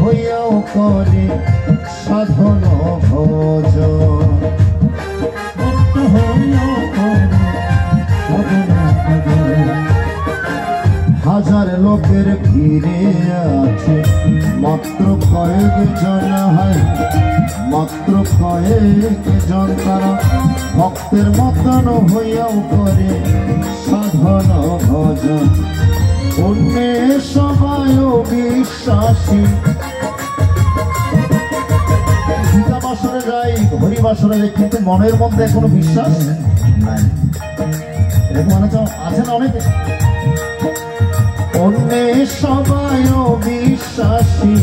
হইয়াও করে সাধন ভজন। হাজার লোকের ভিড়ে আছে মাত্র কয়েকজন, হয় মাত্র কয়েকজন তারা ভক্তের মতন হইয়াও করে সাধন ভজন। অন্য সবাই বিশ্বাসী গীতা বাসরে যাই, হরি বাসরে যাই, কিন্তু মনের মধ্যে এখনো বিশ্বাস নাই। এরকম অনেক আছে না অনেকে। অন্য সবাই বিশ্বাসী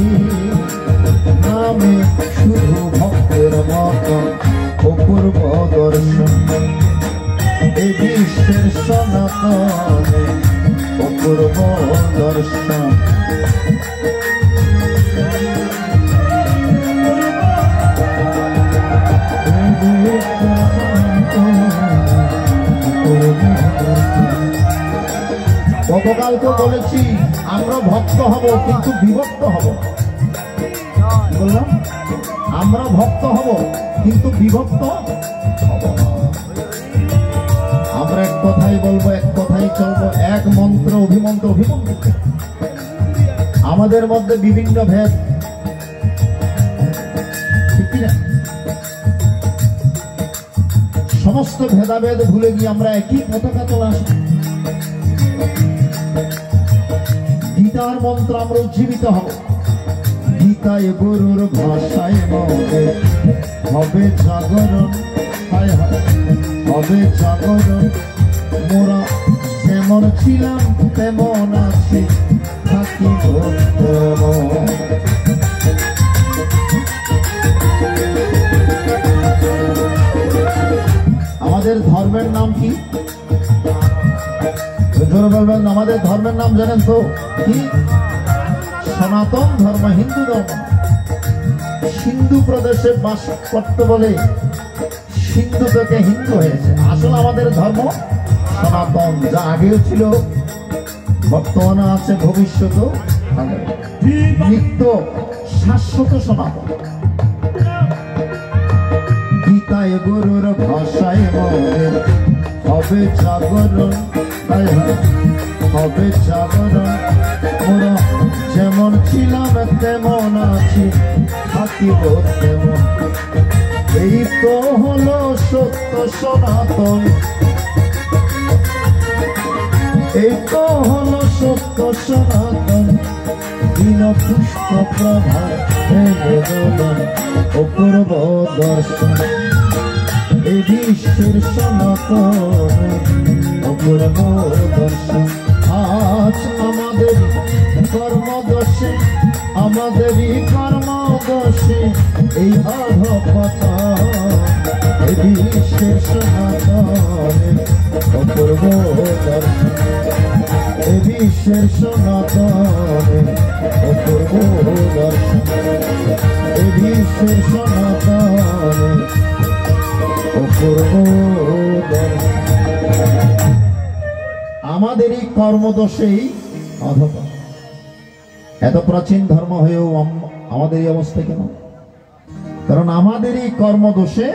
নামে শুধু ভক্তের মতন অপূর্ব দর্শন। এই বিশ্বের সনাতনে অপূর্ব দর্শন। গতকালকে বলেছি আমরা ভক্ত হব কিন্তু বিভক্ত হব। বললাম আমরা ভক্ত হব কিন্তু বিভক্ত হব। আমরা এক কথাই বলবো, এক কথাই চলবো, এক মন্ত্র অভিমন্ত্র অভিমন্ত্র। আমাদের মধ্যে বিভিন্ন ভেদ, ঠিক কিনা? সমস্ত ভেদাভেদ ভুলে গিয়ে আমরা একই পতাকা তোলা আসি। গীতার মন্ত্র আমরা উজ্জীবিত হব। গীতায় গুরুর ভাষায় মনে হবে জাগরণ, হায় হায় হবে জাগরণ। মোরা যেমন ছিলাম তেমন আছি, থাকিব তেমন। আমাদের ধর্মের নাম কি? বলবেন আমাদের ধর্মের নাম জানেন তো কি? সনাতন ধর্ম, হিন্দু ধর্ম। সিন্ধু প্রদেশে বাস করতে বলে সিন্ধু থেকে হিন্দু হয়েছে। আসলে আমাদের ধর্ম সনাতন, যা আগেও ছিল, বর্তমানে আছে, ভবিষ্যতেও নিত্য শাশ্বত সনাতন। গীতায় গুরুর ভাষায় মনে হবে জাগরণ, হবে জাগরণ। মোরা যেমন ছিলাম তেমন আছি, থাকিব তেমন। এই তো হলো সত্য সনাতন, এই তো হলো সত্য সনাতন। দিন পুষ্প প্রভা বেদন অপূর্ব দর্শন। এই বিশ্বের সনাতন অপূর্ব দর্শন। আজ আমাদের কর্মদোষে, আমাদেরই কর্মদোষে এই অধঃপতন। এই বিশ্বের সনাতনের অপূর্ব দর্শন। এই বিশ্বের সনাতনের অপূর্ব দর্শন। এই বিশ্বের সনাতনের অপূর্ব দর্শন। আমাদের এই কর্মদোষেই অধঃপতন। এত প্রাচীন ধর্ম হয়েও আমাদের এই অবস্থা কেন? কারণ আমাদের এই কর্মদোষে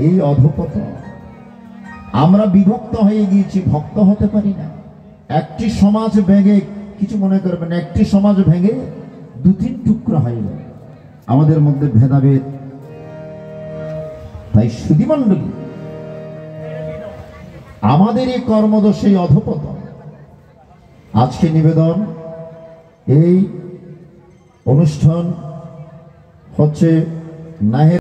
এই অধঃপতন। আমরা বিভক্ত হয়ে গিয়েছি, ভক্ত হতে পারি না। একটি সমাজ ভেঙে, কিছু মনে করবেন, একটি সমাজ ভেঙে দু তিন টুকরা হয়ে যায়। আমাদের মধ্যে ভেদাভেদ। তাই সুধীমণ্ডলী, আমাদের এই কর্মদোষে অধঃপতন। আজকে নিবেদন, এই অনুষ্ঠান হচ্ছে নাহের